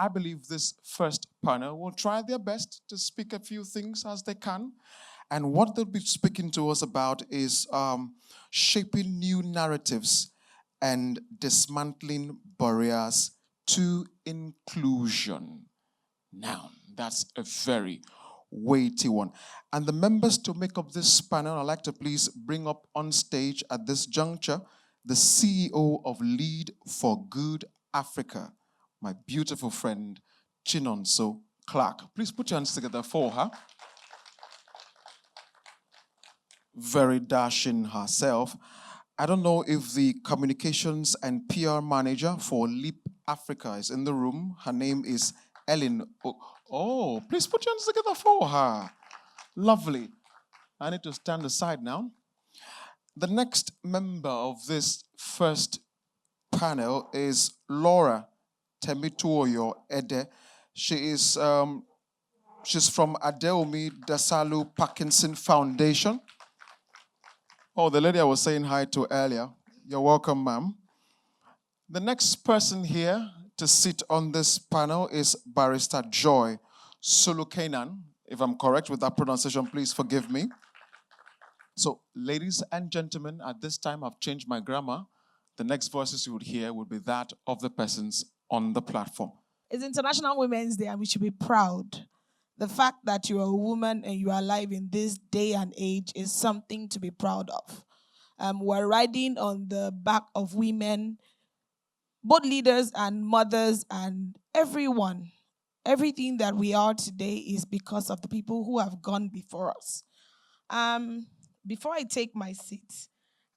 I believe this first panel will try their best to speak a few things as they can. And what they'll be speaking to us about is shaping new narratives and dismantling barriers to inclusion. Now, that's a very weighty one. And the members to make up this panel, I'd like to please bring up on stage at this juncture the CEO of Lead for Good Africa, my beautiful friend, Chinonso Clark. Please put your hands together for her. Very dashing herself. I don't know if the communications and PR manager for Leap Africa is in the room. Her name is Ellen. Oh, please put your hands together for her. Lovely. I need to stand aside now. The next member of this first panel is Laura Temituoyo Ede. She's from Adeomi Dasalu Parkinson Foundation. Oh, the lady I was saying hi to earlier. You're welcome, ma'am. The next person here to sit on this panel is Barrister Joy Sulukanan. If I'm correct with that pronunciation, please forgive me. So, ladies and gentlemen, at this time I've changed my grammar. The next voices you would hear would be that of the persons on the platform. It's International Women's Day and we should be proud. The fact that you are a woman and you are alive in this day and age is something to be proud of. We're riding on the back of women, both leaders and mothers and everyone. Everything that we are today is because of the people who have gone before us. Before I take my seat,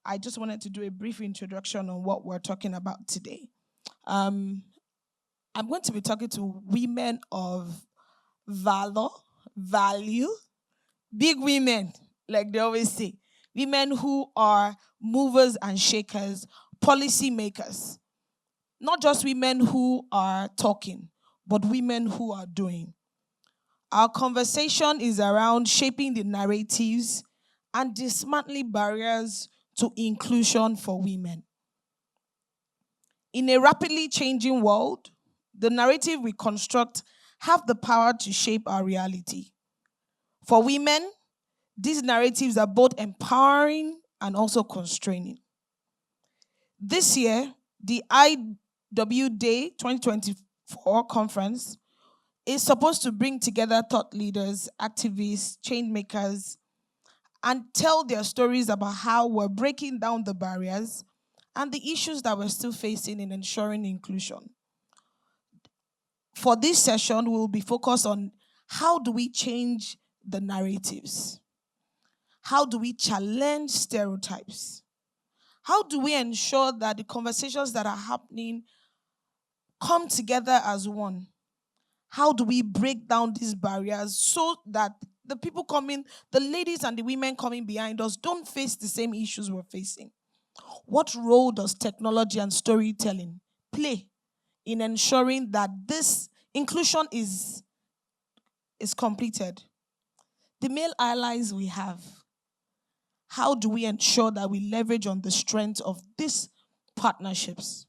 I just wanted to do a brief introduction on what we're talking about today. I'm going to be talking to women of valor, value, big women, like they always say. Women who are movers and shakers, policy makers. Not just women who are talking, but women who are doing. Our conversation is around shaping the narratives and dismantling barriers to inclusion for women. In a rapidly changing world, the narrative we construct have the power to shape our reality. For women, these narratives are both empowering and also constraining. This year, the IW Day 2024 conference is supposed to bring together thought leaders, activists, change makers, and tell their stories about how we're breaking down the barriers and the issues that we're still facing in ensuring inclusion. For this session, we will be focused on how do we change the narratives? How do we challenge stereotypes? How do we ensure that the conversations that are happening come together as one? How do we break down these barriers so that the people coming, the ladies and the women coming behind us don't face the same issues we're facing? What role does technology and storytelling play in ensuring that this inclusion is completed? The male allies we have, how do we ensure that we leverage on the strength of these partnerships?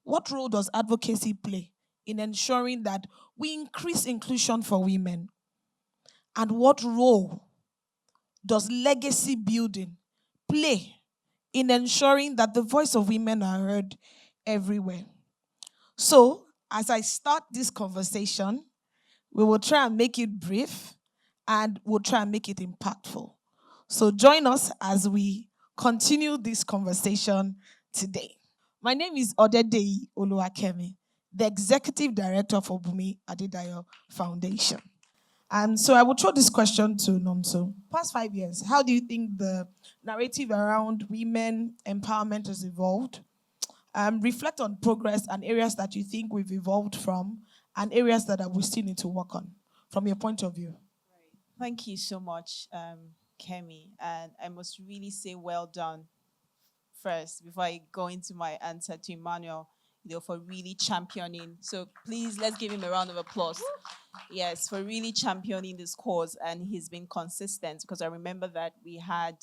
What role does advocacy play in ensuring that we increase inclusion for women? And what role does legacy building play in ensuring that the voice of women are heard everywhere? So, as I start this conversation, we will try and make it brief and we'll try and make it impactful. So join us as we continue this conversation today. My name is Odedeyi Oluwakemi, the Executive Director for Bumi Adedayo Foundation. And so I will throw this question to Nomso. Past 5 years, how do you think the narrative around women empowerment has evolved? Reflect on progress and areas that you think we've evolved from and areas that we still need to work on from your point of view. Thank you so much, Kemi. And I must really say well done first before I go into my answer to Emmanuel, for really championing. So please, let's give him a round of applause. Yes, for really championing this cause. And he's been consistent because I remember that we had,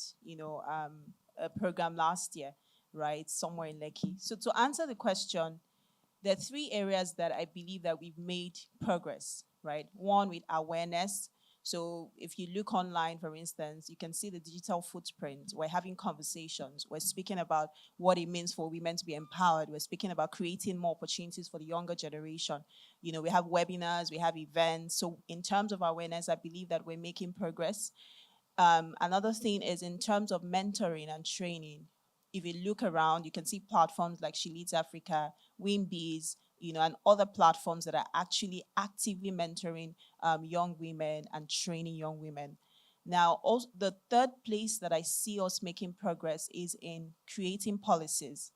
a program last year, right, somewhere in Lekki. So to answer the question, There are three areas that I believe that we've made progress, right? One, with awareness. So if you look online, for instance, you can see the digital footprint. We're having conversations. We're speaking about what it means for women to be empowered. We're speaking about creating more opportunities for the younger generation. We have webinars, we have events. So in terms of awareness, I believe that we're making progress. Another thing is in terms of mentoring and training. If you look around, you can see platforms like She Leads Africa, Wimbees, and other platforms that are actually actively mentoring young women and training young women. Now, also, the third place that I see us making progress is in creating policies.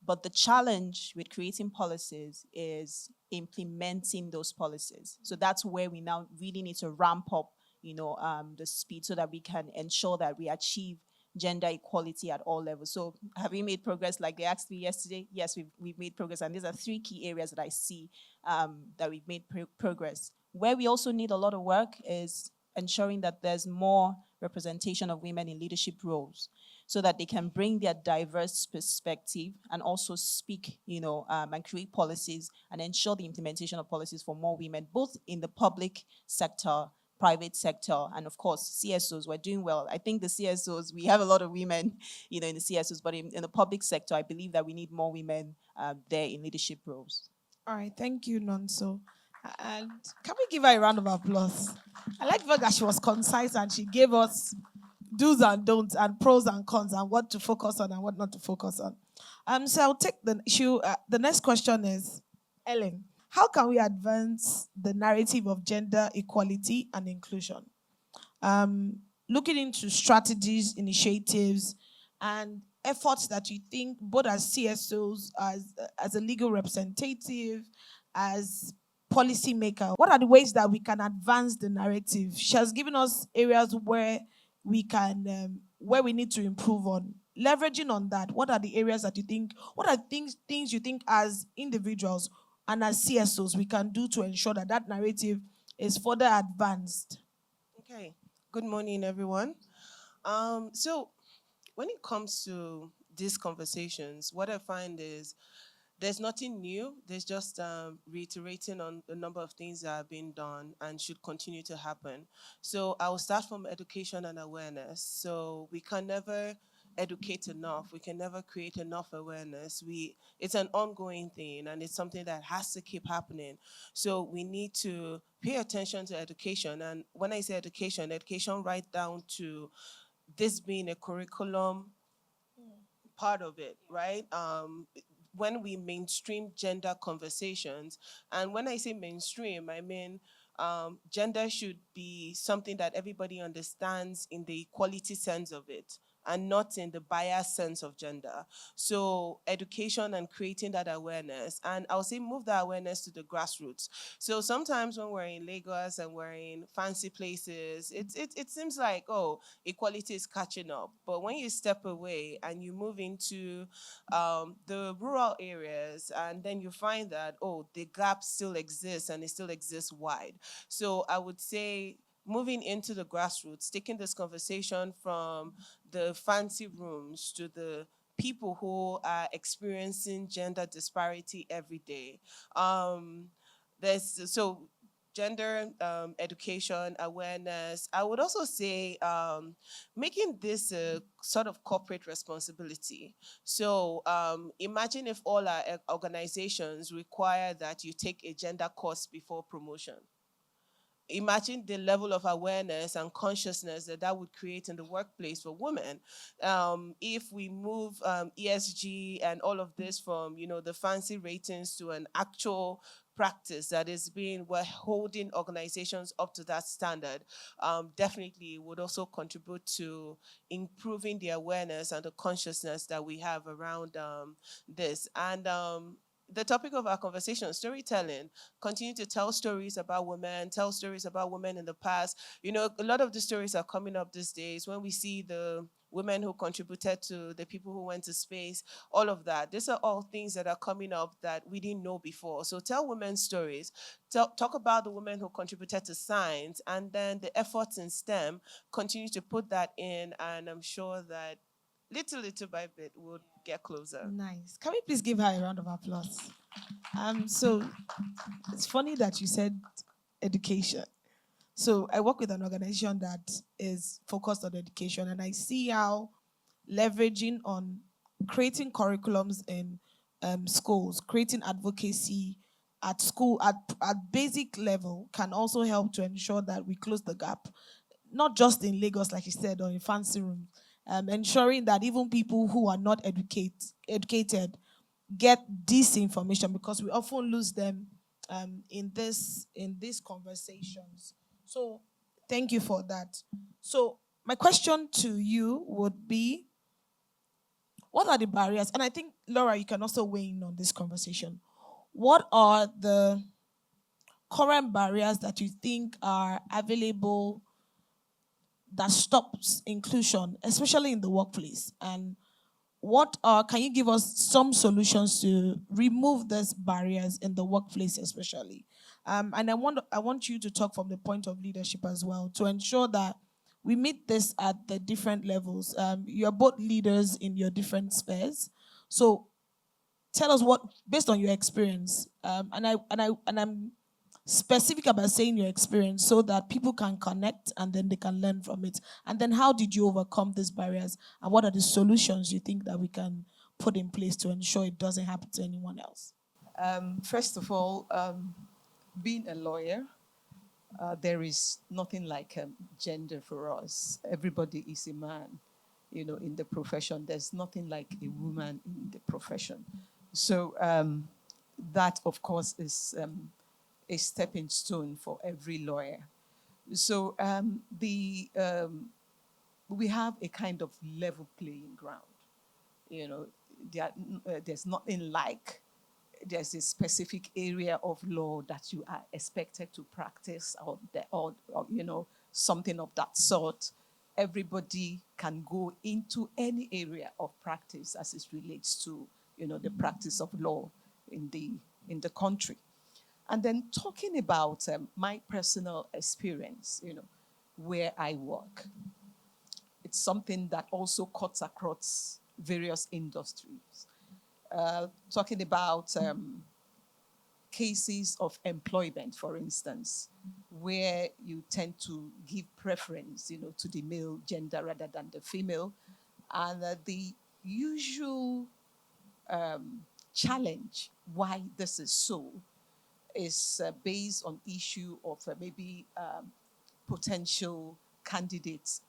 But the challenge with creating policies is implementing those policies. So that's where we now really need to ramp up, the speed so that we can ensure that we achieve gender equality at all levels. So have we made progress like they asked me yesterday? Yes, we've made progress. And these are three key areas that I see that we've made progress. Where we also need a lot of work is ensuring that there's more representation of women in leadership roles so that they can bring their diverse perspective and also speak, and create policies and ensure the implementation of policies for more women, both in the public sector, private sector, and of course, CSOs. We're doing well. I think the CSOs, we have a lot of women, in the CSOs, but in the public sector, I believe that we need more women there in leadership roles. All right, thank you, Nonso. And can we give her a round of applause? I like the fact that she was concise and she gave us do's and don'ts and pros and cons and what to focus on and what not to focus on. So I'll take the issue. The next question is, Ellen, how can we advance the narrative of gender equality and inclusion? Looking into strategies, initiatives, and efforts that you think both as CSOs, as a legal representative, as policymaker, what are the ways that we can advance the narrative? She has given us areas where where we need to improve on. Leveraging on that, what are the areas that you think? What are things you think as individuals and as CSOs we can do to ensure that that narrative is further advanced? Okay. Good morning, everyone. So when it comes to these conversations, what I find is there's nothing new. There's just reiterating on the number of things that have been done and should continue to happen. So I will start from education and awareness. So we can never educate enough. We can never create enough awareness. It's an ongoing thing and it's something that has to keep happening. So we need to pay attention to education. And when I say education right down to this being a curriculum part of it, right? When we mainstream gender conversations, and when I say mainstream, I mean gender should be something that everybody understands in the equality sense of it and not in the bias sense of gender. So education and creating that awareness, and I'll say move that awareness to the grassroots. So sometimes when we're in Lagos and we're in fancy places, it seems like, oh, equality is catching up. But when you step away and you move into the rural areas, and then you find that, oh, the gap still exists and it still exists wide. So I would say moving into the grassroots, taking this conversation from the fancy rooms to the people who are experiencing gender disparity every day. There's so gender education awareness. I would also say making this a sort of corporate responsibility. So imagine if all our organizations require that you take a gender course before promotion. Imagine the level of awareness and consciousness that would create in the workplace for women. If we move ESG and all of this from the fancy ratings to an actual practice that is being, we're holding organizations up to that standard, definitely would also contribute to improving the awareness and the consciousness that we have around this. And the topic of our conversation, storytelling. Continue to tell stories about women, tell stories about women in the past. A lot of the stories are coming up these days when we see the women who contributed to the people who went to space, all of that. These are all things that are coming up that we didn't know before. So tell women's stories. Talk about the women who contributed to science, and then the efforts in STEM, continue to put that in, and I'm sure that little by bit would get closer. Nice. Can we please give her a round of applause? So it's funny that you said education. So I work with an organization that is focused on education, and I see how leveraging on creating curriculums in schools, creating advocacy at school at basic level can also help to ensure that we close the gap, not just in Lagos, like you said, or in fancy rooms, ensuring that even people who are not educated get this information, because we often lose them in these conversations. So thank you for that. So my question to you would be, what are the barriers? And I think Laura, you can also weigh in on this conversation. What are the current barriers that you think are available that stops inclusion, especially in the workplace? And what are, can you give us some solutions to remove these barriers in the workplace, especially? And I want you to talk from the point of leadership as well, to ensure that we meet this at the different levels. You're both leaders in your different spheres, so tell us what, based on your experience, and I'm specific about saying your experience so that people can connect and then they can learn from it. And then how did you overcome these barriers, and what are the solutions you think that we can put in place to ensure it doesn't happen to anyone else? First of all, being a lawyer, there is nothing like gender for us. Everybody is a man, in the profession. There's nothing like a woman in the profession. So that, of course, is a stepping stone for every lawyer. So we have a kind of level playing ground. You know, there's nothing like there's a specific area of law that you are expected to practice, or something of that sort. Everybody can go into any area of practice as it relates to the practice of law in the country. And then talking about my personal experience, where I work, it's something that also cuts across various industries. Talking about cases of employment, for instance, where you tend to give preference, to the male gender rather than the female, and the usual challenge why this is so is based on issue of maybe potential candidates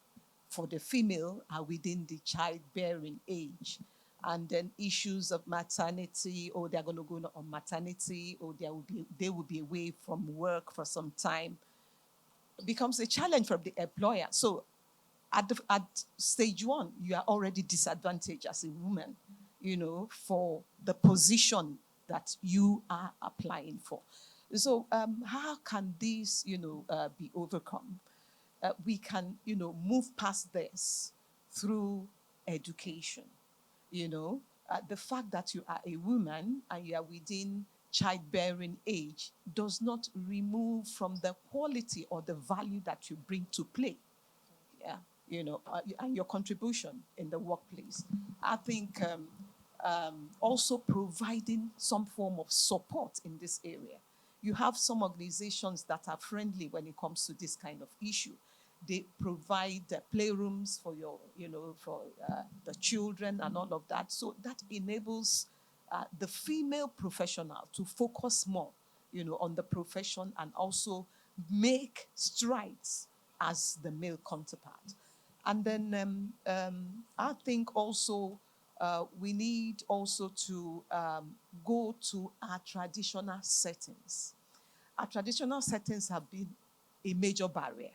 for the female are within the childbearing age. And then issues of maternity, or they're going to go on maternity, or they will be away from work for some time, becomes a challenge for the employer. So at stage one, you are already disadvantaged as a woman, for the position that you are applying for. So how can this, be overcome? We can, move past this through education. The fact that you are a woman and you are within childbearing age does not remove from the quality or the value that you bring to play. Yeah, and your contribution in the workplace. I think also providing some form of support in this area. You have some organizations that are friendly when it comes to this kind of issue. They provide playrooms for for the children and all of that. So that enables the female professional to focus more, on the profession and also make strides as the male counterpart. And then I think also we need also to go to our traditional settings. Our traditional settings have been a major barrier.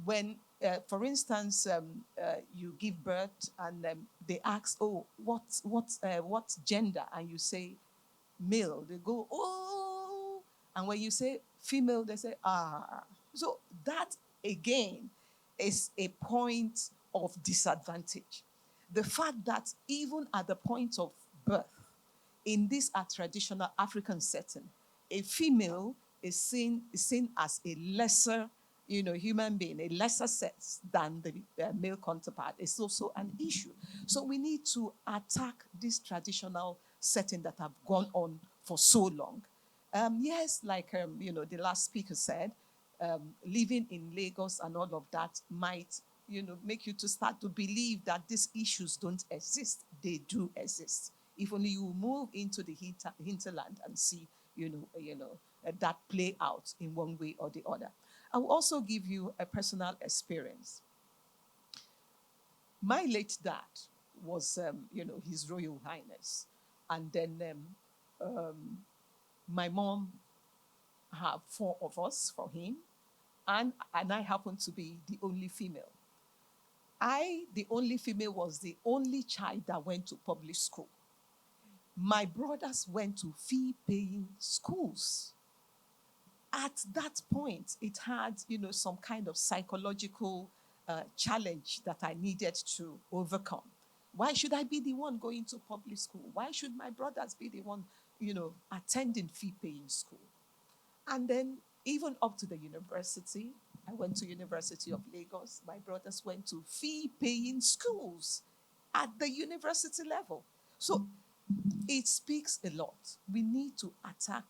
When, for instance, you give birth and they ask, "Oh, what's gender?" and you say male, they go, "Oh," and when you say female, they say, "Ah." So that again is a point of disadvantage. The fact that even at the point of birth, in this traditional African setting, a female is seen as a lesser human being, a lesser sex than the male counterpart, is also an issue. So we need to attack this traditional setting that have gone on for so long. Yes, like the last speaker said, living in Lagos and all of that might, make you to start to believe that these issues don't exist. They do exist. If only you move into the hinterland and see, that play out in one way or the other. I will also give you a personal experience. My late dad was, His Royal Highness, and then my mom had four of us for him, and I happened to be the only female. The only female, was the only child that went to public school. My brothers went to fee-paying schools. At that point, it had, some kind of psychological challenge that I needed to overcome. Why should I be the one going to public school? Why should my brothers be the one, attending fee-paying school? And then even up to the university, I went to University of Lagos. My brothers went to fee-paying schools at the university level. So it speaks a lot. We need to attack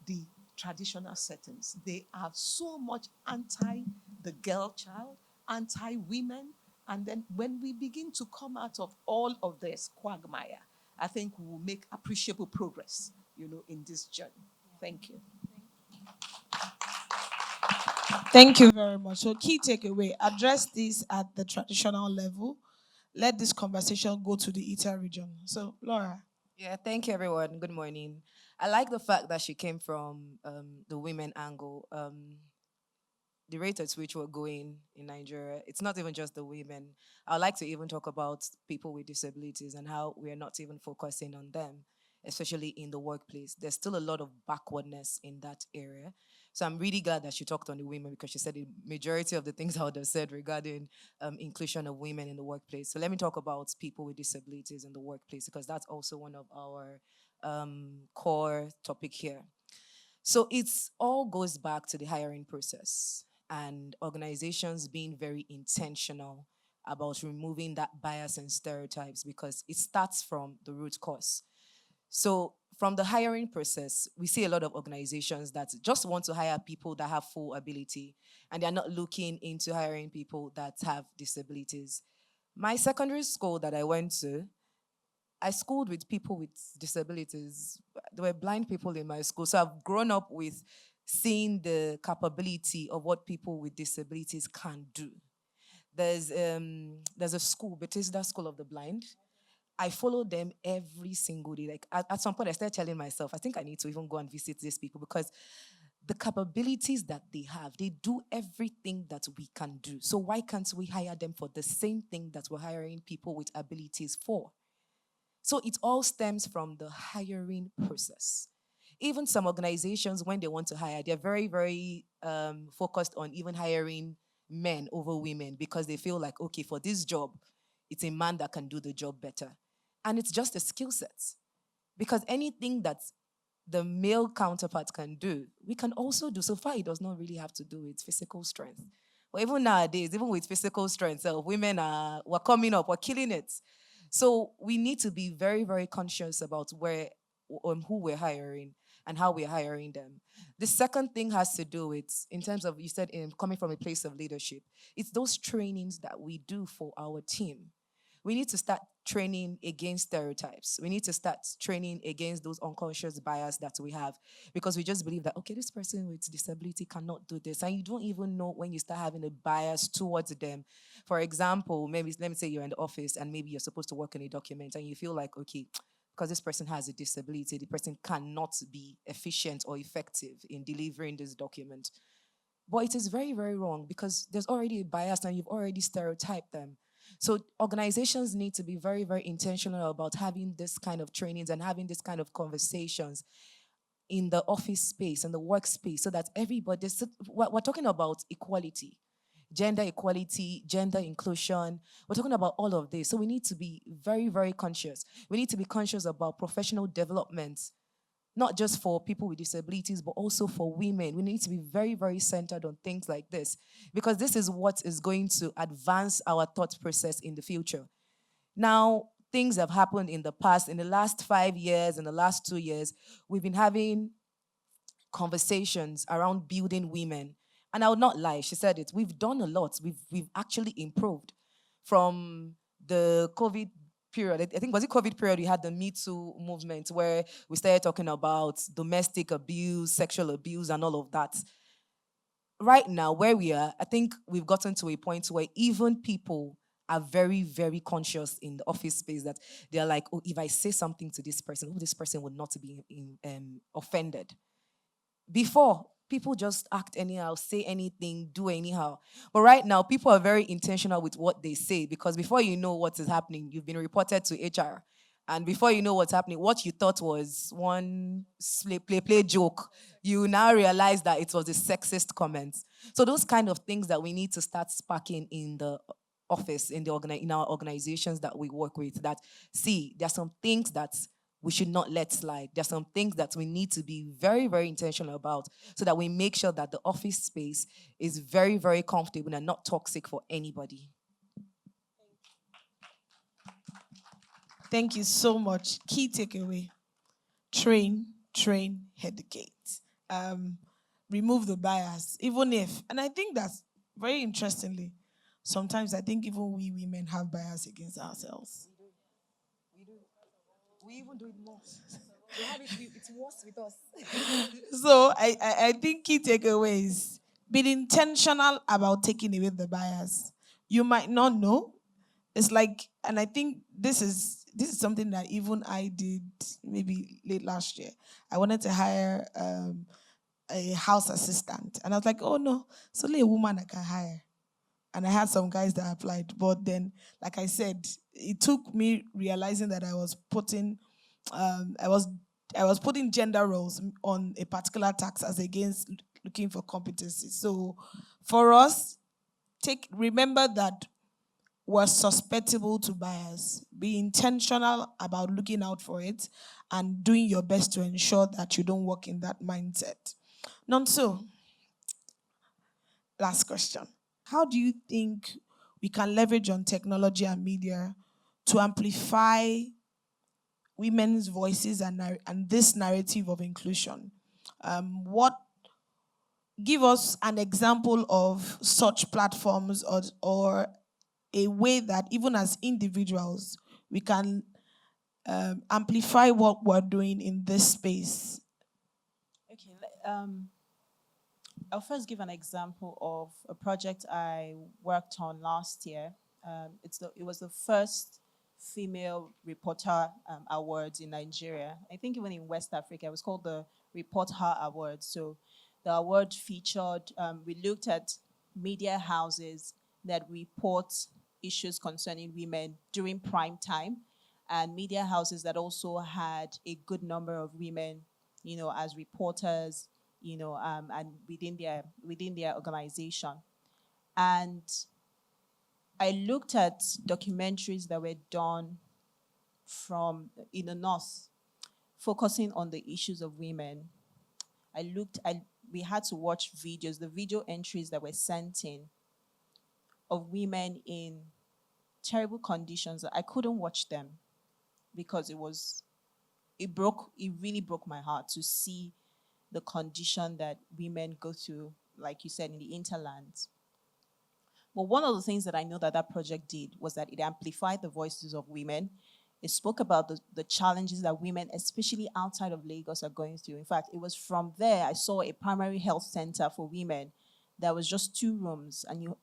the traditional settings. They are so much anti the girl child, anti women. And then when we begin to come out of all of this quagmire, I think we will make appreciable progress, in this journey. Thank you. Thank you very much. So, key takeaway: address this at the traditional level. Let this conversation go to the ITA region. So, Laura. Yeah, thank you, everyone. Good morning. I like the fact that she came from the women angle. The rate at which we're going in Nigeria, it's not even just the women. I'd like to even talk about people with disabilities and how we're not even focusing on them, especially in the workplace. There's still a lot of backwardness in that area. So I'm really glad that she talked on the women, because she said the majority of the things I would have said regarding inclusion of women in the workplace. So let me talk about people with disabilities in the workplace, because that's also one of our core topic here. So it's all goes back to the hiring process and organizations being very intentional about removing that bias and stereotypes, because it starts from the root cause. So from the hiring process, we see a lot of organizations that just want to hire people that have full ability, and they're not looking into hiring people that have disabilities. My secondary school that I went to, I schooled with people with disabilities. There were blind people in my school. So I've grown up with seeing the capability of what people with disabilities can do. There's a school, Bethesda School of the Blind. I follow them every single day. Like at some point, I started telling myself, I think I need to even go and visit these people, because the capabilities that they have, they do everything that we can do. So why can't we hire them for the same thing that we're hiring people with abilities for? So it all stems from the hiring process. Even some organizations, when they want to hire, they're very, very focused on even hiring men over women, because they feel like, okay, for this job, it's a man that can do the job better. And it's just a skill set. Because anything that the male counterpart can do, we can also do. So far, it does not really have to do with physical strength. But even nowadays, even with physical strength, we're coming up, we're killing it. So we need to be very, very conscious about who we're hiring and how we're hiring them. The second thing has to do with, in terms of, you said, coming from a place of leadership, it's those trainings that we do for our team. We need to start training against stereotypes. We need to start training against those unconscious bias that we have, because we just believe that, okay, this person with disability cannot do this. And you don't even know when you start having a bias towards them. For example, maybe let me say you're in the office and maybe you're supposed to work on a document and you feel like, okay, because this person has a disability, the person cannot be efficient or effective in delivering this document. But it is very, very wrong, because there's already a bias and you've already stereotyped them. So organizations need to be very, very intentional about having this kind of trainings and having this kind of conversations in the office space and the workspace, so that everybody, we're talking about equality, gender equality, gender inclusion. We're talking about all of this. So we need to be very, very conscious. We need to be conscious about professional development not just for people with disabilities, but also for women. We need to be very, very centered on things like this, because this is what is going to advance our thought process in the future. Now, things have happened in the past. In the last 5 years, in the last 2 years, we've been having conversations around building women. And I would not lie, she said it. We've done a lot. We've actually improved from the COVID period. I think was it COVID period we had the Me Too movement where we started talking about domestic abuse, sexual abuse, and all of that. Right now, where we are, I think we've gotten to a point where even people are very, very conscious in the office space that they're like, oh, if I say something to this person, oh, this person would not be offended. Before, people just act anyhow, say anything, do anyhow. But right now, people are very intentional with what they say, because before you know what is happening, you've been reported to HR. And before you know what's happening, what you thought was one play joke, you now realize that it was a sexist comment. So those kind of things that we need to start sparking in the office, in our organizations that we work with, that see, there are some things that we should not let slide. There are some things that we need to be very, very intentional about, so that we make sure that the office space is very, very comfortable and not toxic for anybody. Thank you so much. Key takeaway: train, train, educate. Um, Remove the bias, even if, and I think that's very interestingly, sometimes I think even we women have bias against ourselves. We even do it more. We have it, it's worse with us. So I think key takeaway is being intentional about taking away the bias. You might not know. It's like, and I think this is something that even I did maybe late last year. I wanted to hire a house assistant, and I was like, oh no, it's only a woman I can hire. And I had some guys that applied, but then, like I said, it took me realizing that um, I was I was putting gender roles on a particular tax as against looking for competency. So for us, take remember that we're susceptible to bias. Be intentional about looking out for it and doing your best to ensure that you don't work in that mindset. None so. Last question. How do you think we can leverage on technology and media to amplify women's voices and this narrative of inclusion? What Give us an example of such platforms, or a way that even as individuals we can amplify what we're doing in this space. Okay, I'll first give an example of a project I worked on last year. It was the first female reporter awards in Nigeria. I think even in West Africa, it was called the Report Her Award. So the award featured, we looked at media houses that report issues concerning women during prime time, and media houses that also had a good number of women, as reporters, and within their organization. And I looked at documentaries that were done from in the north, focusing on the issues of women. We had to watch videos, the video entries that were sent in of women in terrible conditions. I couldn't watch them because it really broke my heart to see the condition that women go through, like you said, in the interlands. But one of the things that I know that that project did was that it amplified the voices of women. It spoke about the challenges that women, especially outside of Lagos, are going through. In fact, it was from there I saw a primary health center for women. There was just 2 rooms, and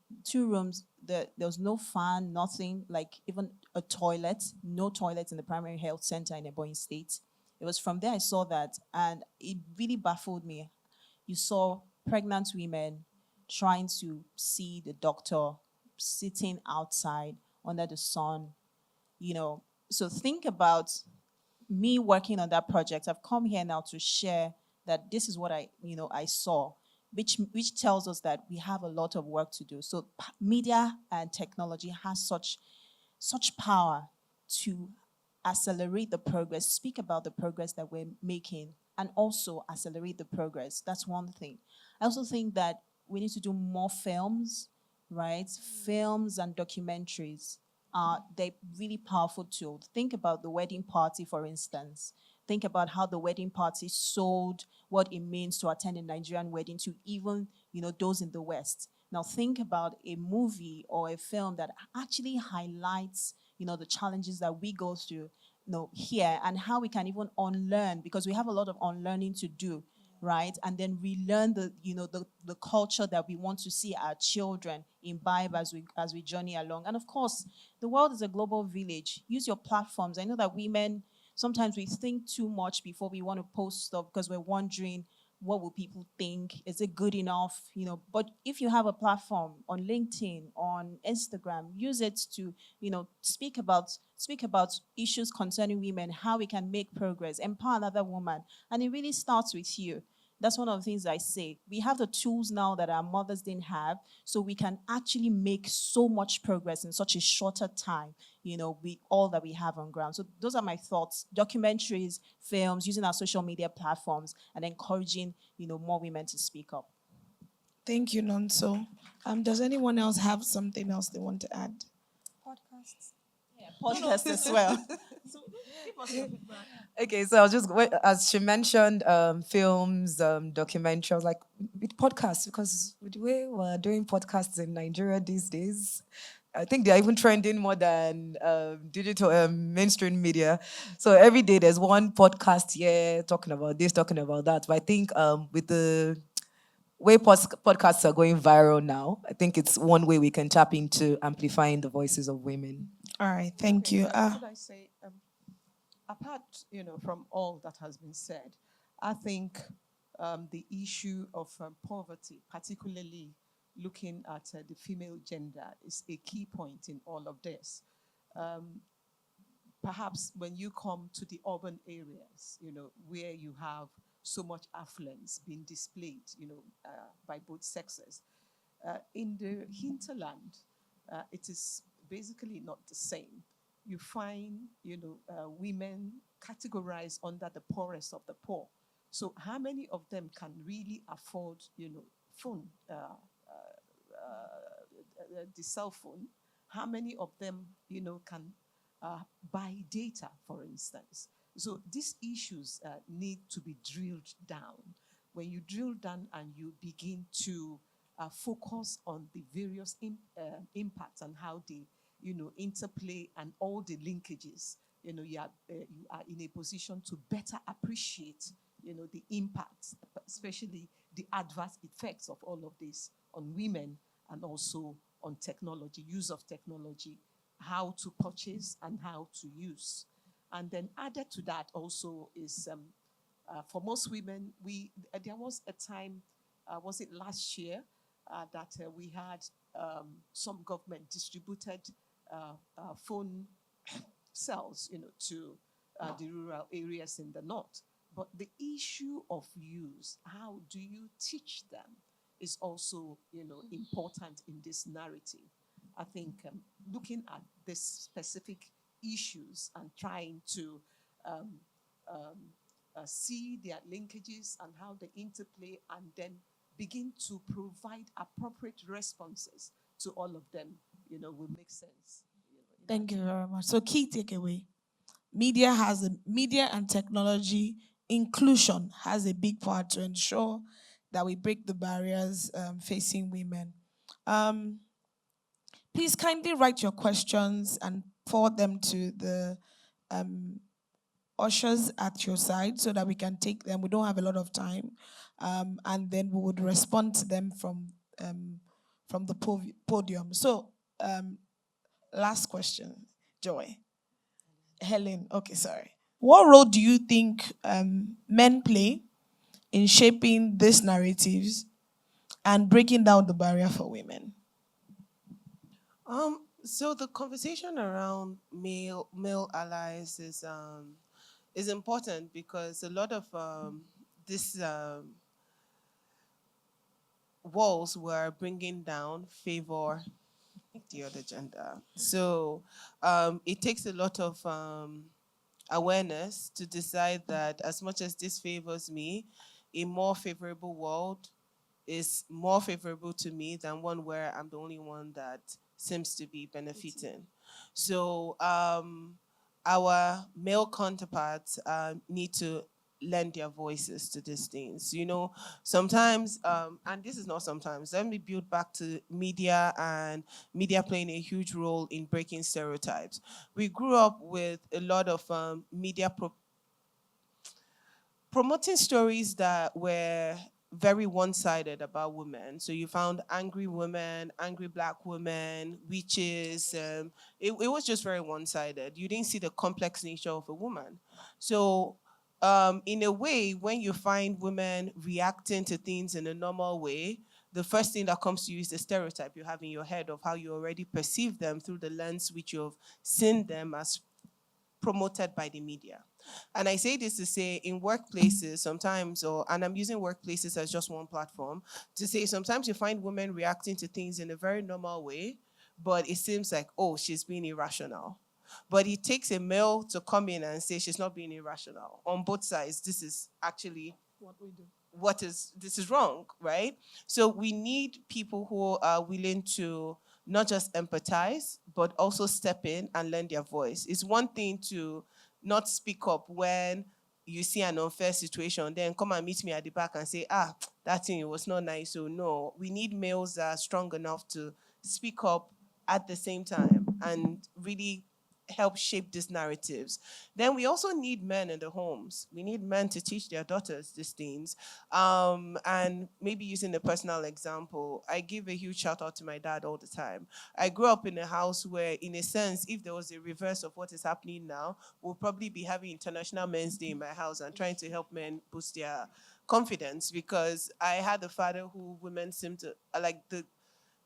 there was no fan, nothing, like even a toilet, no toilet in the primary health center in Ebonyi State. It was from there I saw that, and it really baffled me. You saw pregnant women trying to see the doctor, sitting outside under the sun, So think about me working on that project. I've come here now to share that this is what I saw, which tells us that we have a lot of work to do. So media and technology has such power to accelerate the progress, speak about the progress that we're making and also accelerate the progress. That's one thing. I also think that we need to do more films, right? Films and documentaries are they're really powerful tools. Think about the wedding party, for instance. Think about how the wedding party sold what it means to attend a Nigerian wedding to even, those in the West. Now think about a movie or a film that actually highlights, the challenges that we go through, here, and how we can even unlearn, because we have a lot of unlearning to do, right? And then relearn the culture that we want to see our children imbibe as we journey along. And of course, the world is a global village. Use your platforms. I know that women, sometimes we think too much before we want to post stuff, because we're wondering, what will people think? Is it good enough? But if you have a platform on LinkedIn, on Instagram, use it to, speak about issues concerning women, how we can make progress, empower another woman. And it really starts with you. That's one of the things I say. We have the tools now that our mothers didn't have, so we can actually make so much progress in such a shorter time, with all that we have on ground. So those are my thoughts. Documentaries, films, using our social media platforms, and encouraging, more women to speak up. Thank you, Nonso. Does anyone else have something else they want to add? Podcasts. Yeah, podcasts as well. Okay, so I was just as she mentioned, films, documentary. I was like, with podcasts, because with the way we're doing podcasts in Nigeria these days, I think they're even trending more than digital mainstream media. So every day there's one podcast here talking about this, talking about that. But I think with the way podcasts are going viral now, I think it's one way we can tap into amplifying the voices of women. All right, thank you. Should I say, apart, from all that has been said, I think the issue of poverty, particularly looking at the female gender, is a key point in all of this. Perhaps when you come to the urban areas, where you have so much affluence being displayed, by both sexes, in the hinterland, it is basically not the same. You find, women categorized under the poorest of the poor. So how many of them can really afford, phone, the cell phone? How many of them, can buy data, for instance? So these issues need to be drilled down. When you drill down and you begin to focus on the various impacts and how they, interplay and all the linkages, you are in a position to better appreciate, the impacts, especially the adverse effects of all of this on women and also on technology, use of technology, how to purchase and how to use. And then added to that also is for most women, there was a time, was it last year, that we had some government distributed phone cells, to the rural areas in the north. But the issue of use, how do you teach them, is also, important in this narrative. I think looking at the specific issues and trying to see their linkages and how they interplay, and then begin to provide appropriate responses to all of them, will make sense. Thank you very much. So key takeaway. Media and technology inclusion has a big part to ensure that we break the barriers facing women. Um, Please kindly write your questions and forward them to the ushers at your side so that we can take them. We don't have a lot of time, and then we would respond to them from the podium. So, last question, Joy. Helen. Okay, sorry. What role do you think men play in shaping these narratives and breaking down the barrier for women? So the conversation around male allies is important, because a lot of this walls were bringing down favor the other gender. So it takes a lot of awareness to decide that as much as this favors me, a more favorable world is more favorable to me than one where I'm the only one that seems to be benefiting. So our male counterparts need to lend their voices to these things. Sometimes, and this is not sometimes, let me build back to media and media playing a huge role in breaking stereotypes. We grew up with a lot of media promoting stories that were very one-sided about women. So you found angry women, angry black women, witches. It was just very one-sided. You didn't see the complex nature of a woman. So in a way, when you find women reacting to things in a normal way, the first thing that comes to you is the stereotype you have in your head of how you already perceive them through the lens which you've seen them as promoted by the media. And I say this to say in workplaces sometimes, and I'm using workplaces as just one platform, to say sometimes you find women reacting to things in a very normal way, but it seems like, oh, she's being irrational. But it takes a male to come in and say she's not being irrational. On both sides, this is actually this is wrong, right? So we need people who are willing to not just empathize, but also step in and lend their voice. It's one thing to not speak up when you see an unfair situation, then come and meet me at the back and say, that thing was not nice. So no, we need males that are strong enough to speak up at the same time and really help shape these narratives. Then we also need men in the homes. We need men to teach their daughters these things. And maybe using a personal example, I give a huge shout out to my dad all the time. I grew up in a house where, in a sense, if there was a reverse of what is happening now, we'll probably be having International Men's Day in my house and trying to help men boost their confidence, because I had a father who women seem to, like the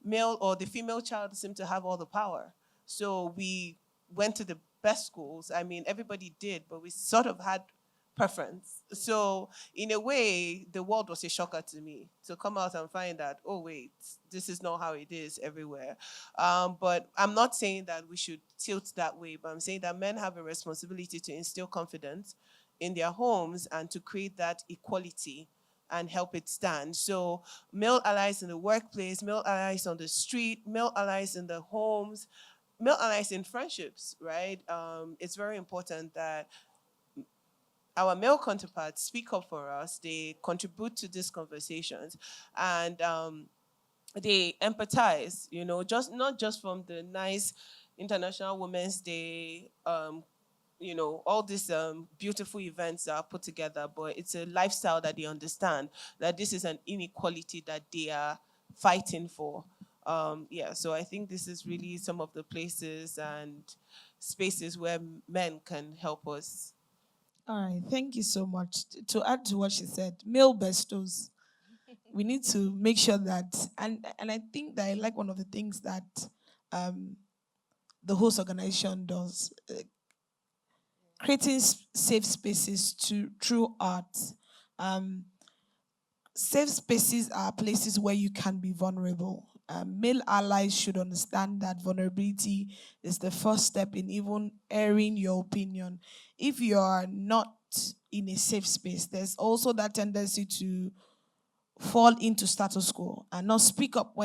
male or the female child seemed to have all the power. So we went to the best schools. I mean, everybody did, but we sort of had preference. So in a way, the world was a shocker to me to come out and find that, oh wait, this is not how it is everywhere. But I'm not saying that we should tilt that way, but I'm saying that men have a responsibility to instill confidence in their homes and to create that equality and help it stand. So male allies in the workplace, male allies on the street, male allies in the homes, male allies in friendships, right? It's very important that our male counterparts speak up for us. They contribute to these conversations, and they empathize. Just not just from the nice International Women's Day. All these beautiful events that are put together, but it's a lifestyle that they understand, that this is an inequality that they are fighting for. So I think this is really some of the places and spaces where men can help us. All right, thank you so much. To add to what she said, male bestos. We need to make sure that, and I think that I like one of the things that um, the host organization does, creating safe spaces through art. Um, Safe spaces are places where you can be vulnerable. Male allies should understand that vulnerability is the first step in even airing your opinion. If you are not in a safe space, there's also that tendency to fall into status quo and not speak up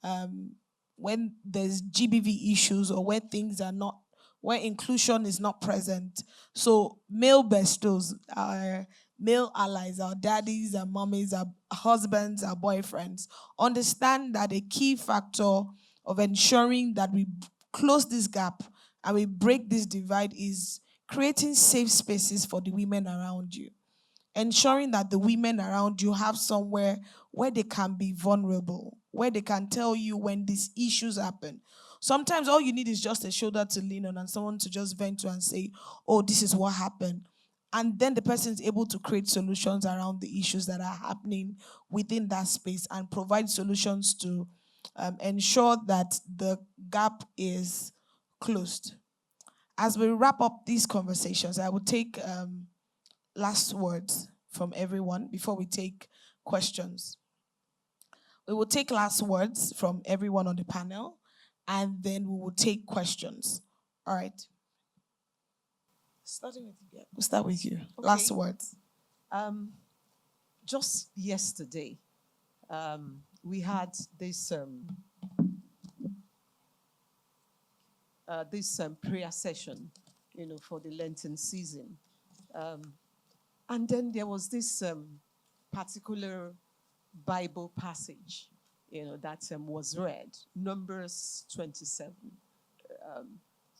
um, when there's GBV issues or where things are not, where inclusion is not present. So male bestos, our male allies, our daddies, our mummies, our husbands, our boyfriends, understand that a key factor of ensuring that we close this gap and we break this divide is creating safe spaces for the women around you, ensuring that the women around you have somewhere where they can be vulnerable, where they can tell you when these issues happen. Sometimes all you need is just a shoulder to lean on and someone to just vent to and say, oh, this is what happened. And then the person is able to create solutions around the issues that are happening within that space and provide solutions to ensure that the gap is closed. As we wrap up these conversations, I will take last words from everyone before we take questions. We will take last words from everyone on the panel and then we will take questions. All right. Starting with you. Yeah. We'll start with you. Okay. Last words. Um, just yesterday, we had this prayer session, for the Lenten season. Um, and then there was this particular Bible passage, that was read, Numbers 27,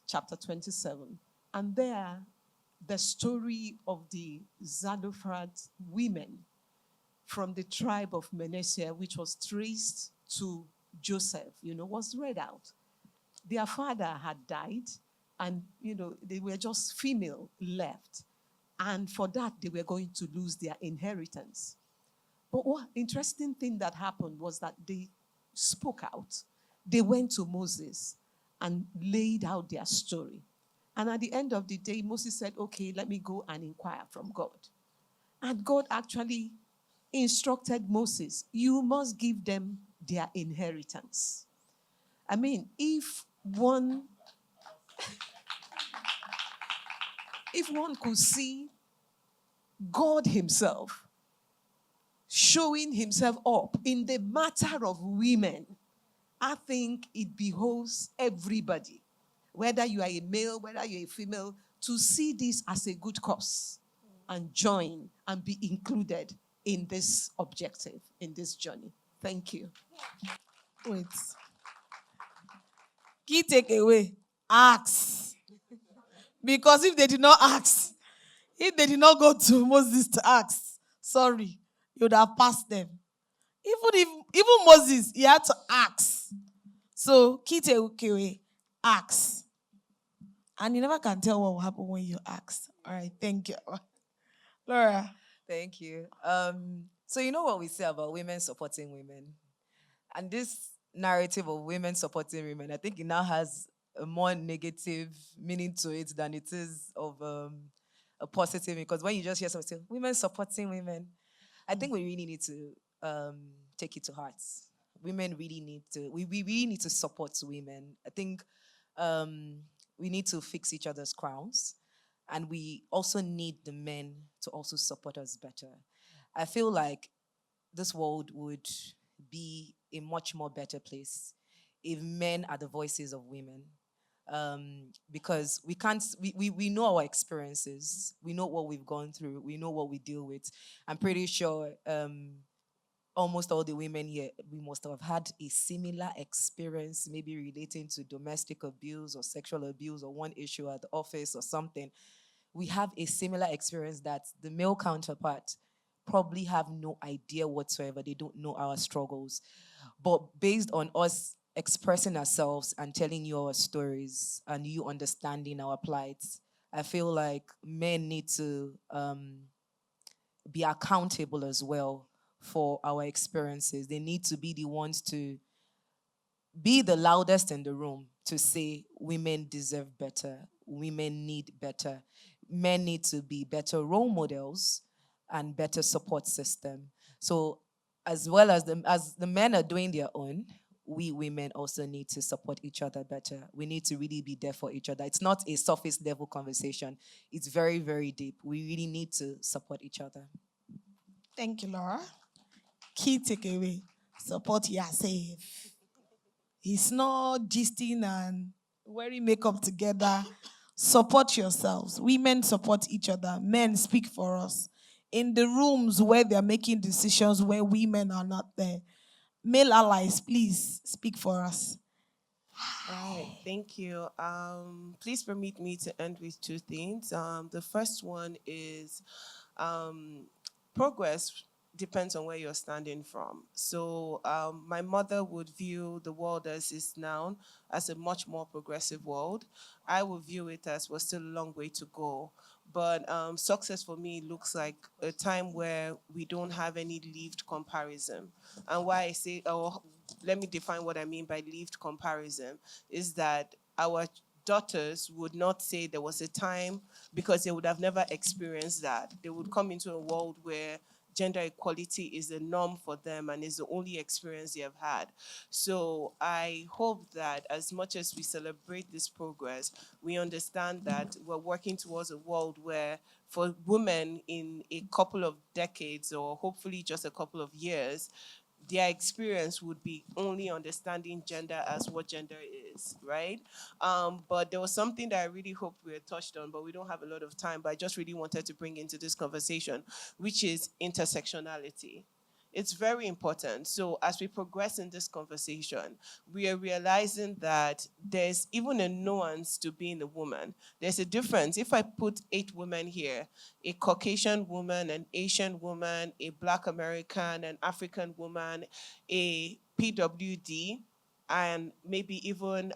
chapter 27. And there, the story of the Zelophehad women from the tribe of Manasseh, which was traced to Joseph, was read out. Their father had died, and they were just female left. And for that, they were going to lose their inheritance. But one interesting thing that happened was that they spoke out. They went to Moses and laid out their story. And at the end of the day, Moses said, okay, let me go and inquire from God. And God actually instructed Moses, you must give them their inheritance. I mean, if one could see God himself showing himself up in the matter of women, I think it behoves everybody, whether you are a male, whether you're a female, to see this as a good cause and join and be included in this objective, in this journey. Thank you. Wait. Key takeaway. Ask. Because if they did not ask, if they did not go to Moses to ask, sorry, you would have passed them. Even Moses, he had to ask. So key takeaway, ask. And you never can tell what will happen when you ask. All right, thank you. Laura. Thank you. So you know what we say about women supporting women, and this narrative of women supporting women, I think it now has a more negative meaning to it than it is of a positive. Because when you just hear someone say women supporting women, I think we really need to take it to heart. Women really need to. We really need to support women. I think we need to fix each other's crowns. And we also need the men to also support us better. I feel like this world would be a much more better place if men are the voices of women. Because we can't, we know our experiences, we know what we've gone through, we know what we deal with. I'm pretty sure almost all the women here, we must have had a similar experience, maybe relating to domestic abuse or sexual abuse or one issue at the office or something. We have a similar experience that the male counterpart probably have no idea whatsoever. They don't know our struggles. But based on us expressing ourselves and telling you our stories and you understanding our plights, I feel like men need to be accountable as well for our experiences. They need to be the ones to be the loudest in the room to say women deserve better, women need better, men need to be better role models and better support system. So as well as the men are doing their own, we women also need to support each other better. We need to really be there for each other. It's not a surface level conversation. It's very, very deep. We really need to support each other. Thank you, Laura. Key takeaway, support yourself. It's not gisting and wearing makeup together. Support yourselves. Women support each other. Men speak for us. In the rooms where they're making decisions where women are not there, male allies, please speak for us. Right, thank you. Please permit me to end with two things. The first one is progress depends on where you're standing from. So my mother would view the world as is now as a much more progressive world. I would view it as we're still a long way to go. But success for me looks like a time where we don't have any lived comparison. And why I say, let me define what I mean by lived comparison, is that our daughters would not say there was a time, because they would have never experienced that. They would come into a world where gender equality is the norm for them and is the only experience they have had. So I hope that as much as we celebrate this progress, we understand that we're working towards a world where for women in a couple of decades or hopefully just a couple of years, their experience would be only understanding gender as what gender is, right? But there was something that I really hoped we had touched on, but we don't have a lot of time. But I just really wanted to bring into this conversation, which is intersectionality. It's very important. So as we progress in this conversation, we are realizing that there's even a nuance to being a woman. There's a difference. If I put 8 women here, a Caucasian woman, an Asian woman, a Black American, an African woman, a PWD, and maybe even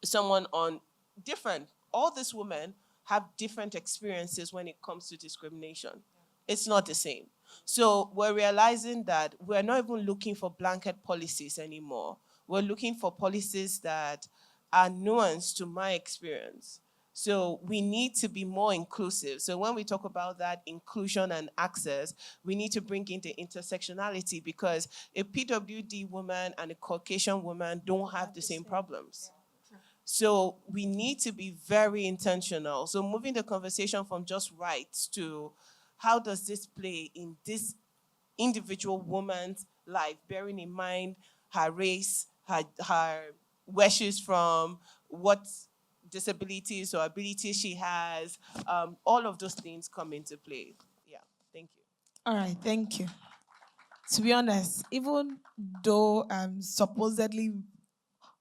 someone on different, all these women have different experiences when it comes to discrimination. It's not the same. So we're realizing that we're not even looking for blanket policies anymore. We're looking for policies that are nuanced to my experience. So we need to be more inclusive. So when we talk about that inclusion and access, we need to bring in the intersectionality because a PWD woman and a Caucasian woman don't have the same problems. So we need to be very intentional. So moving the conversation from just rights to how does this play in this individual woman's life, bearing in mind her race, her where she's from, what disabilities or abilities she has, all of those things come into play. Yeah, thank you. All right, thank you. To be honest, even though I'm supposedly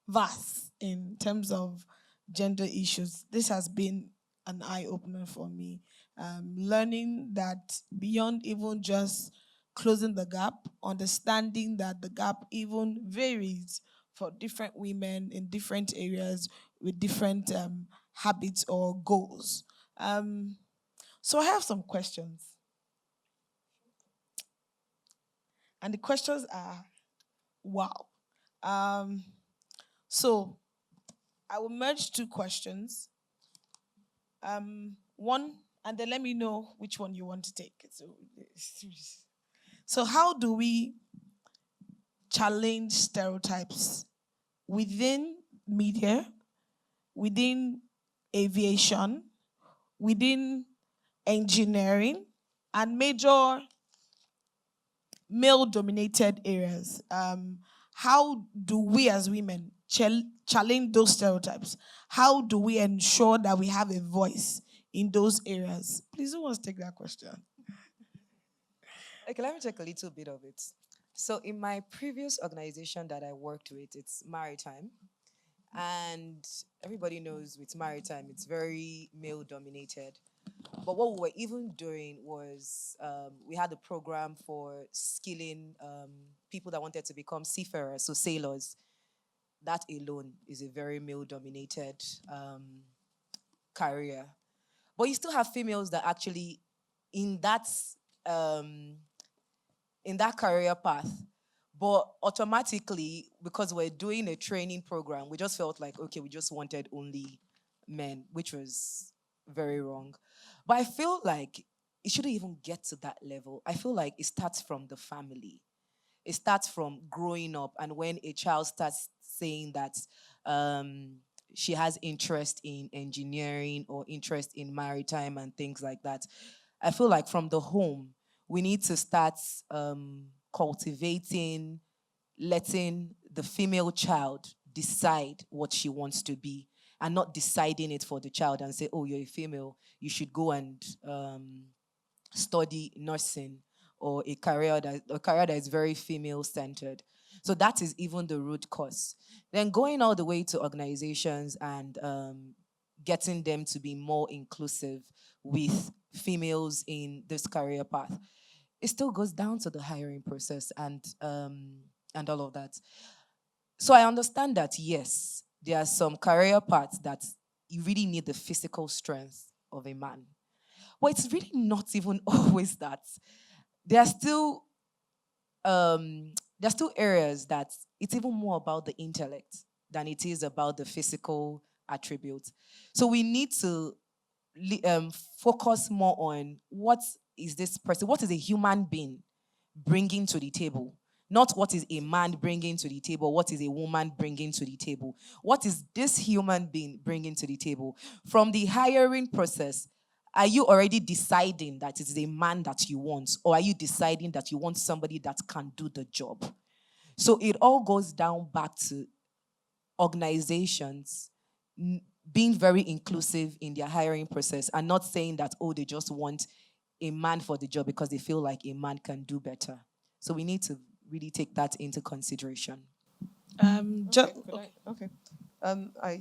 vast in terms of gender issues, this has been an eye opener for me. Learning that beyond even just closing the gap, understanding that the gap even varies for different women in different areas with different habits or goals. Um, so I have some questions. And the questions are wow. Um, so I will merge two questions. One, and then let me know which one you want to take. So how do we challenge stereotypes within media, within aviation, within engineering, and major male dominated areas? How do we as women challenge those stereotypes? How do we ensure that we have a voice in those areas? Please, who wants to take that question? Okay, let me take a little bit of it. So, in my previous organization that I worked with, it's maritime. And everybody knows with maritime, it's very male dominated. But what we were even doing was we had a program for skilling people that wanted to become seafarers, so sailors. That alone is a very male dominated career. But you still have females that actually in that um, in that career path. But automatically, because we're doing a training program, we just felt like, okay, we just wanted only men, which was very wrong. But I feel like it shouldn't even get to that level. I feel like it starts from the family. It starts from growing up, and when a child starts saying that um, she has interest in engineering or interest in maritime and things like that, I feel like from the home we need to start cultivating, letting the female child decide what she wants to be, and not deciding it for the child and say, "Oh, you're a female, you should go and study nursing or a career that is very female centered." So that is even the root cause. Then going all the way to organizations and getting them to be more inclusive with females in this career path. It still goes down to the hiring process and all of that. So I understand that yes, there are some career paths that you really need the physical strength of a man. But it's really not even always that. There are still areas that it's even more about the intellect than it is about the physical attributes. So we need to focus more on what is this person, what is a human being bringing to the table? Not what is a man bringing to the table, what is a woman bringing to the table. What is this human being bringing to the table? From the hiring process, are you already deciding that it is a man that you want, or are you deciding that you want somebody that can do the job? So it all goes down back to organizations being very inclusive in their hiring process and not saying that, oh, they just want a man for the job because they feel like a man can do better. So we need to really take that into consideration. Just Okay. I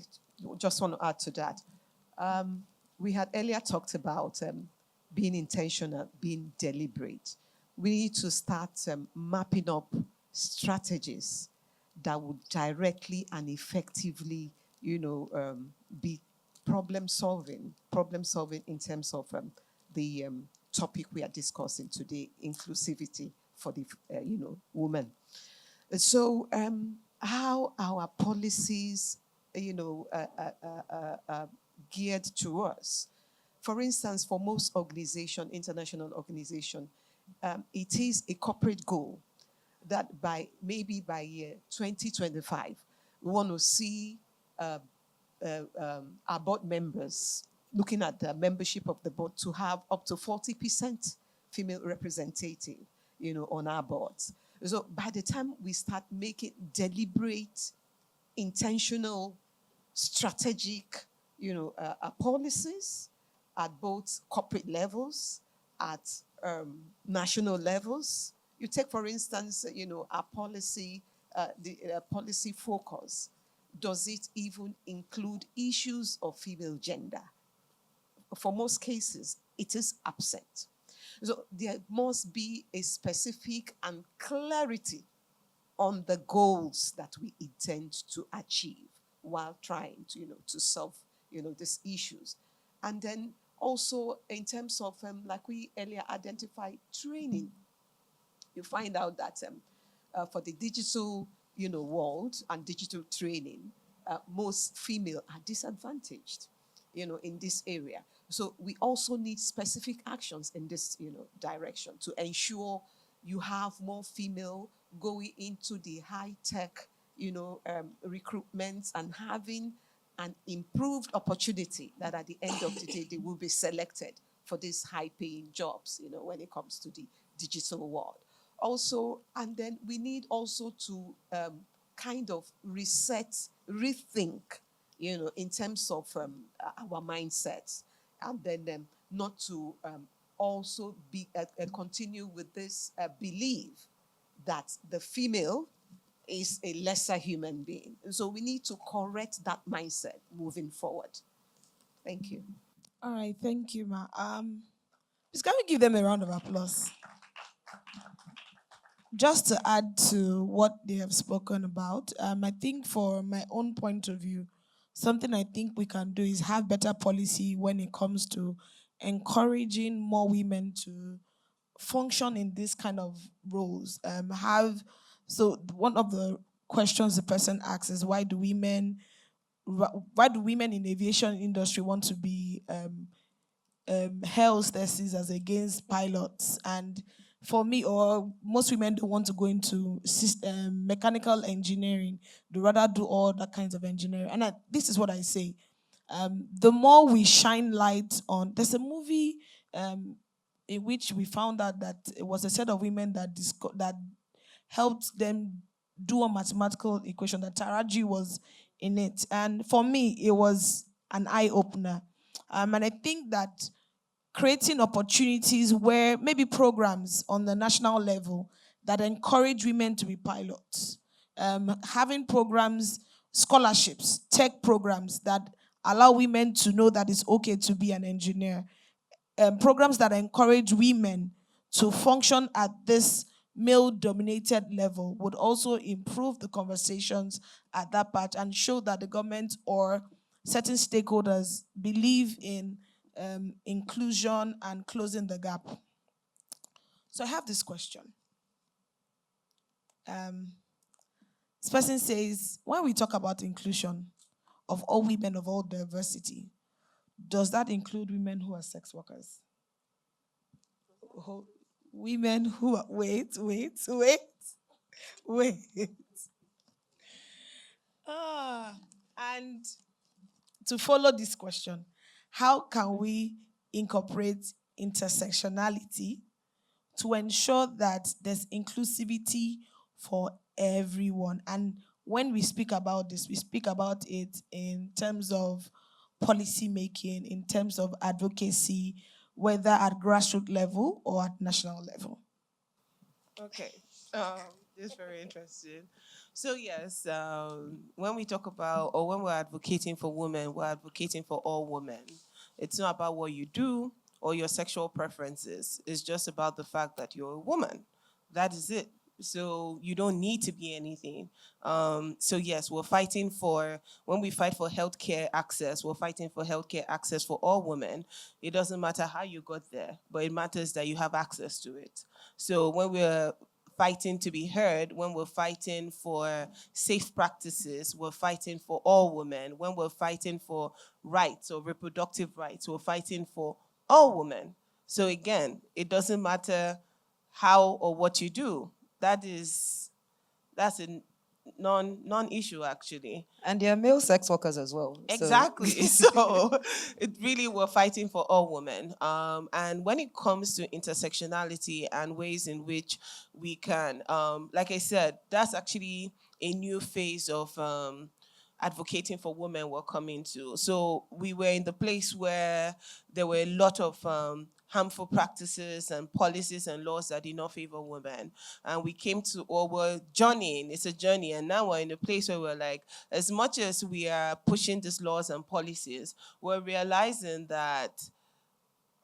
just want to add to that. We had earlier talked about being intentional, being deliberate. We need to start mapping up strategies that would directly and effectively, be problem solving in terms of the topic we are discussing today, inclusivity for the, women. So, how our policies, geared to us. For instance, for most organization, international organization, it is a corporate goal that by year 2025, we want to see our board members, looking at the membership of the board, to have up to 40% female representative, on our boards. So by the time we start making deliberate, intentional, strategic, policies at both corporate levels, at national levels. You take, for instance, our policy, the policy focus. Does it even include issues of female gender? For most cases, it is absent. So there must be a specific and clarity on the goals that we intend to achieve while trying to solve, these issues. And then also in terms of, like we earlier identified, training. You find out that for the digital, world and digital training, most female are disadvantaged, in this area. So we also need specific actions in this, direction to ensure you have more female going into the high-tech, recruitment and having an improved opportunity that at the end of the day, they will be selected for these high-paying jobs, when it comes to the digital world. Also, and then we need also to kind of rethink, in terms of our mindsets, and then not to also be continue with this belief that the female is a lesser human being. And so we need to correct that mindset moving forward. Thank you. all right. Thank you, ma. Please can we give them a round of applause? Just to add to what they have spoken about, I think for my own point of view, something I think we can do is have better policy when it comes to encouraging more women to function in this kind of roles. One of the questions the person asks is why do women in the aviation industry want to be hair hostesses as against pilots? And for me, or most women don't want to go into mechanical engineering. They rather do all that kinds of engineering. And this is what I say. The more we shine light on, there's a movie in which we found out that it was a set of women that helped them do a mathematical equation. That Taraji was in it, and for me, it was an eye opener. And I think that creating opportunities where maybe programs on the national level that encourage women to be pilots, having programs, scholarships, tech programs that allow women to know that it's okay to be an engineer, programs that encourage women to function at this male-dominated level would also improve the conversations at that part and show that the government or certain stakeholders believe in inclusion and closing the gap. So I have this question. This person says, when we talk about inclusion of all women of all diversity, does that include women who are sex workers? women who are, wait. And to follow this question, how can we incorporate intersectionality to ensure that there's inclusivity for everyone? And when we speak about this, we speak about it in terms of policy making, in terms of advocacy, whether at grassroots level or at national level. Okay. Um, this is very interesting. So yes, when we talk about or when we're advocating for women, we're advocating for all women. It's not about what you do or your sexual preferences. It's just about the fact that you're a woman. That is it. So you don't need to be anything. So yes, we're fighting for when we fight for healthcare access, we're fighting for healthcare access for all women. It doesn't matter how you got there, but it matters that you have access to it. So when we're fighting to be heard, when we're fighting for safe practices, we're fighting for all women. When we're fighting for rights or reproductive rights, we're fighting for all women. So again, it doesn't matter how or what you do. That's a non-issue actually. And there are male sex workers as well. Exactly. So it really we're fighting for all women. And when it comes to intersectionality and ways in which we can, like I said, that's actually a new phase of advocating for women we're coming to. So we were in the place where there were a lot of harmful practices and policies and laws that did not favor women. And we came to, or we're journeying, it's a journey. And now we're in a place where we're like, as much as we are pushing these laws and policies, we're realizing that,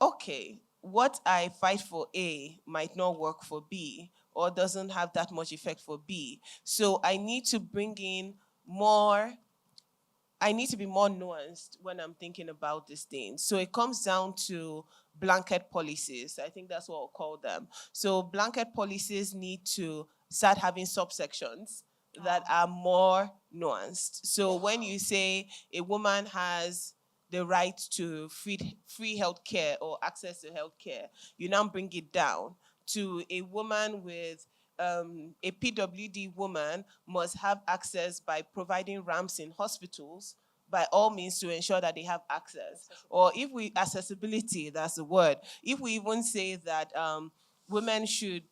okay, what I fight for A might not work for B or doesn't have that much effect for B. So I need to be more nuanced when I'm thinking about these things. So it comes down to blanket policies. I think that's what I'll call them. So blanket policies need to start having subsections that are more nuanced. So when you say a woman has the right to free health care or access to health care, you now bring it down to a woman with a PWD woman must have access by providing ramps in hospitals by all means to ensure that they have access. Or if we, accessibility, that's the word. If we even say that women should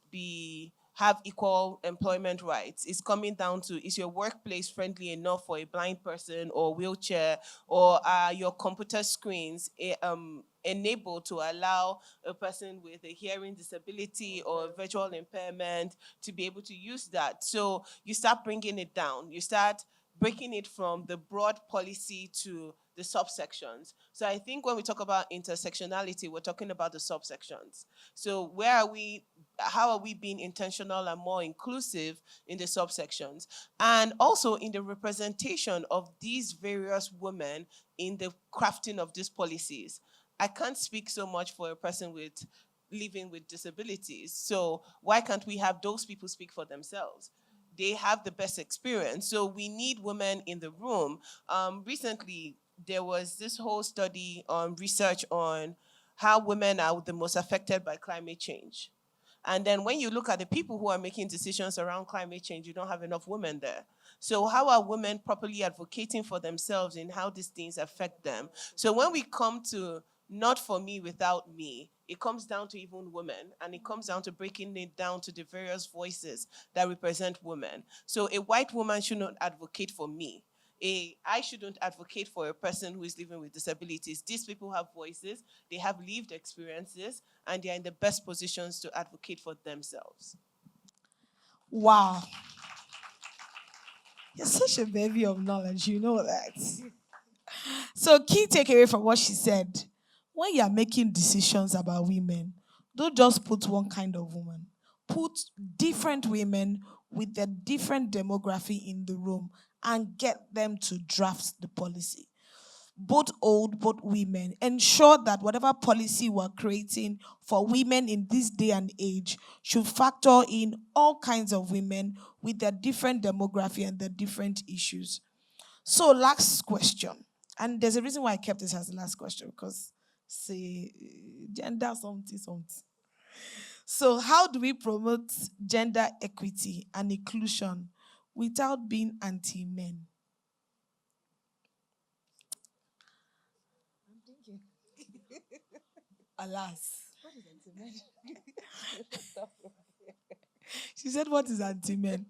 have equal employment rights. It's coming down to, is your workplace friendly enough for a blind person or wheelchair, or are your computer screens enabled to allow a person with a hearing disability or a visual impairment to be able to use that? So you start bringing it down. You start breaking it from the broad policy to the subsections. So I think when we talk about intersectionality, we're talking about the subsections. So how are we being intentional and more inclusive in the subsections? And also in the representation of these various women in the crafting of these policies. I can't speak so much for a person with living with disabilities. So why can't we have those people speak for themselves? They have the best experience. So we need women in the room. Recently, there was this whole study on research on how women are the most affected by climate change. And then when you look at the people who are making decisions around climate change, you don't have enough women there. So how are women properly advocating for themselves in how these things affect them? So when we come to not for me without me, it comes down to even women, and it comes down to breaking it down to the various voices that represent women. So a white woman should not advocate for me. I shouldn't advocate for a person who is living with disabilities. These people have voices, they have lived experiences, and they're in the best positions to advocate for themselves. Wow. You're such a baby of knowledge, you know that. So, key takeaway from what she said: when you are making decisions about women, don't just put one kind of woman. Put different women with a different demography in the room and get them to draft the policy. Both old, both women. Ensure that whatever policy we're creating for women in this day and age should factor in all kinds of women with their different demography and their different issues. So, last question. And there's a reason why I kept this as the last question, because say gender something something. So, how do we promote gender equity and inclusion without being anti men? Alas. She said, what is anti men?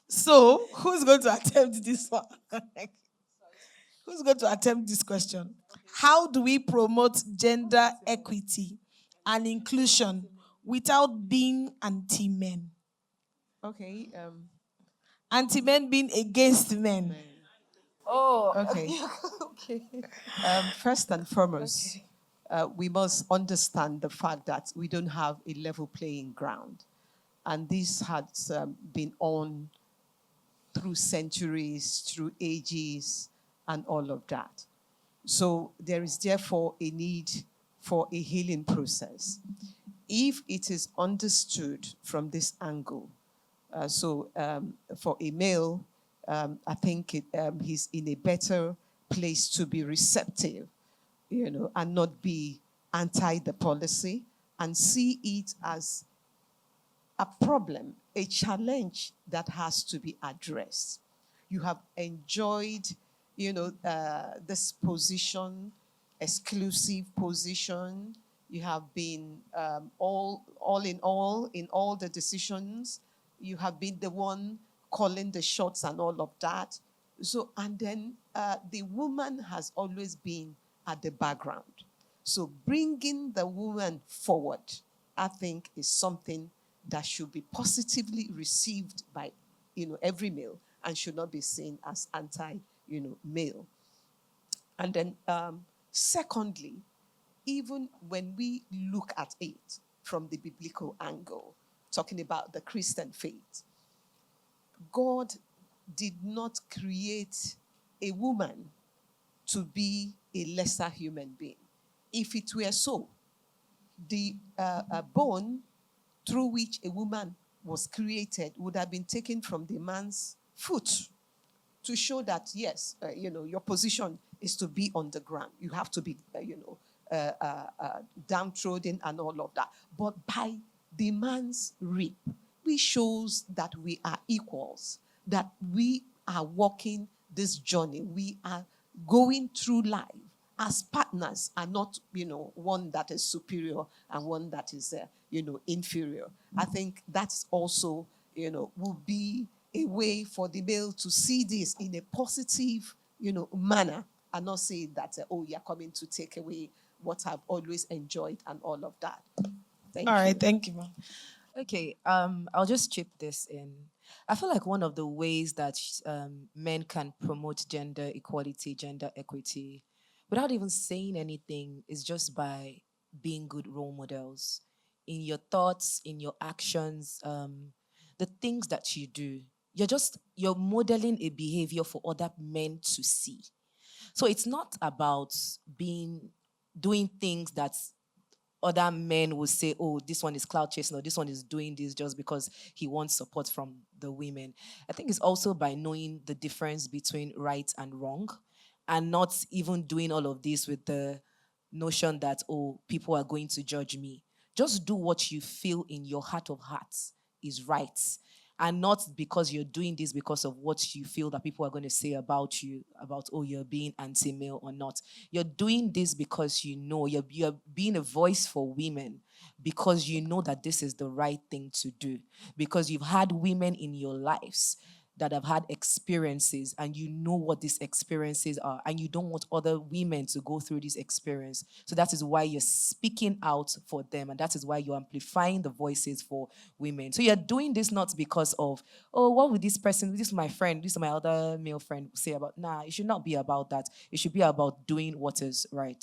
So, who's going to attempt this one? Who's going to attempt this question? How do we promote gender equity and inclusion without being anti men? Okay. Anti men being against men. Oh, okay. Okay. First and foremost, we must understand the fact that we don't have a level playing ground. And this has been on through centuries, through ages, and all of that. So there is therefore a need for a healing process. If it is understood from this angle, for a male, I think he's in a better place to be receptive, and not be anti the policy and see it as a problem, a challenge that has to be addressed. You have enjoyed, this position, exclusive position. You have been all in all the decisions. You have been the one calling the shots and all of that. So, and then the woman has always been at the background. So, bringing the woman forward, I think, is something that should be positively received by, every male and should not be seen as anti, male. And then, secondly, even when we look at it from the biblical angle, talking about the Christian faith, God did not create a woman to be a lesser human being. If it were so, the bone through which a woman was created would have been taken from the man's foot to show that, yes, your position is to be on the ground. You have to be, downtrodden and all of that. But by the man's rib, which shows that we are equals, that we are walking this journey. We are going through life as partners and not, one that is superior and one that is, inferior. I think that's also, will be a way for the male to see this in a positive, manner and not say that, oh, you're coming to take away what I've always enjoyed and all of that. Thank All you. right, thank you, ma'am. Okay, I'll just chip this in. I feel like one of the ways that men can promote gender equality, gender equity, without even saying anything, is just by being good role models in your thoughts, in your actions, the things that you do. You're modeling a behavior for other men to see. So it's not about doing things that other men will say, oh, this one is cloud chasing or this one is doing this just because he wants support from the women. I think it's also by knowing the difference between right and wrong and not even doing all of this with the notion that, oh, people are going to judge me. Just do what you feel in your heart of hearts is right. And not because you're doing this because of what you feel that people are going to say about you, about, oh, you're being anti-male or not. You're doing this because you're being a voice for women because you know that this is the right thing to do. Because you've had women in your lives that have had experiences and you know what these experiences are and you don't want other women to go through this experience. So that is why you're speaking out for them and that is why you're amplifying the voices for women. So you're doing this not because of, oh, what would this person, this is my friend, this is my other male friend say about, nah, it should not be about that. It should be about doing what is right.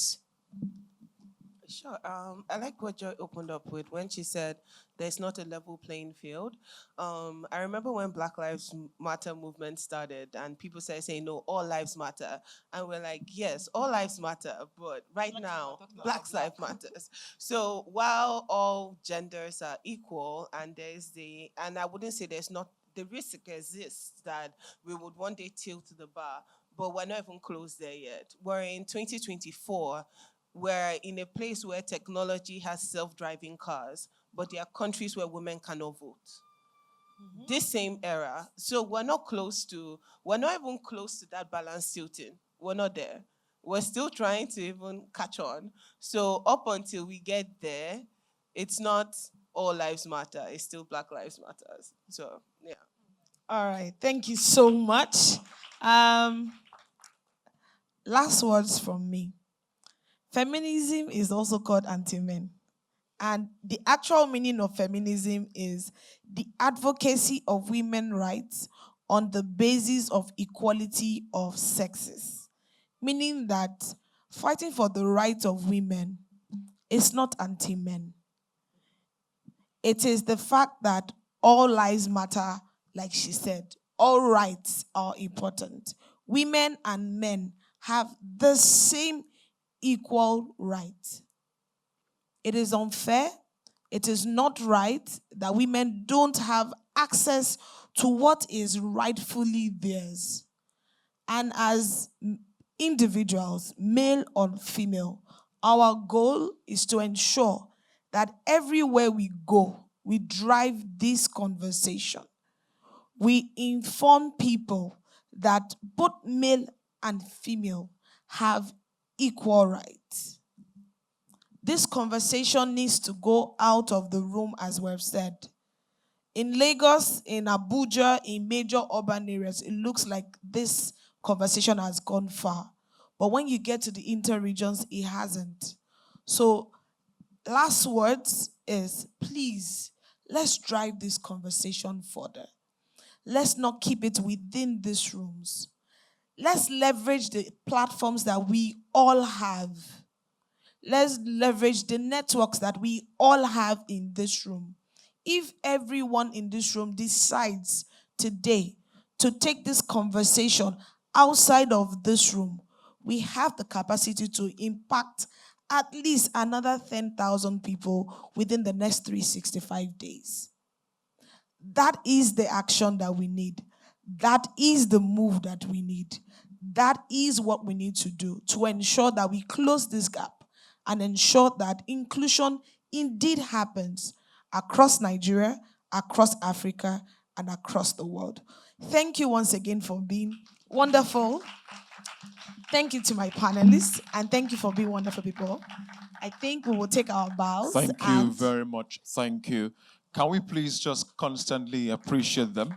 Sure. I like what Joy opened up with when she said there's not a level playing field. I remember when Black Lives Matter movement started and people started saying, no, all lives matter. And we're like, yes, all lives matter. But right now, Black Lives Matters. So while all genders are equal and and I wouldn't say there's not, the risk exists that we would one day tilt the bar, but we're not even close there yet. We're in 2024. We're in a place where technology has self-driving cars, but there are countries where women cannot vote. This same era. So we're not even close to that balance tilting. We're not there. We're still trying to even catch on. So up until we get there, it's not all lives matter. It's still Black Lives Matters. So yeah. All right. Thank you so much. Last words from me. Feminism is also called anti-men. And the actual meaning of feminism is the advocacy of women's rights on the basis of equality of sexes. Meaning that fighting for the rights of women is not anti-men. It is the fact that all lives matter, like she said. All rights are important. Women and men have the same equal rights. It is unfair. It is not right that women don't have access to what is rightfully theirs. And as individuals, male or female, our goal is to ensure that everywhere we go, we drive this conversation. We inform people that both male and female have equal rights. This conversation needs to go out of the room, as we've said. In Lagos, in Abuja, in major urban areas, it looks like this conversation has gone far. But when you get to the inter-regions, it hasn't. So, last words is, please, let's drive this conversation further. Let's not keep it within these rooms. Let's leverage the platforms that we all have. Let's leverage the networks that we all have in this room. If everyone in this room decides today to take this conversation outside of this room, we have the capacity to impact at least another 10,000 people within the next 365 days. That is the action that we need. That is the move that we need. That is what we need to do to ensure that we close this gap and ensure that inclusion indeed happens across Nigeria, across Africa, and across the world. Thank you once again for being wonderful. Thank you to my panelists, and thank you for being wonderful people. I think we will take our bows. Thank you very much. Thank you. Can we please just constantly appreciate them?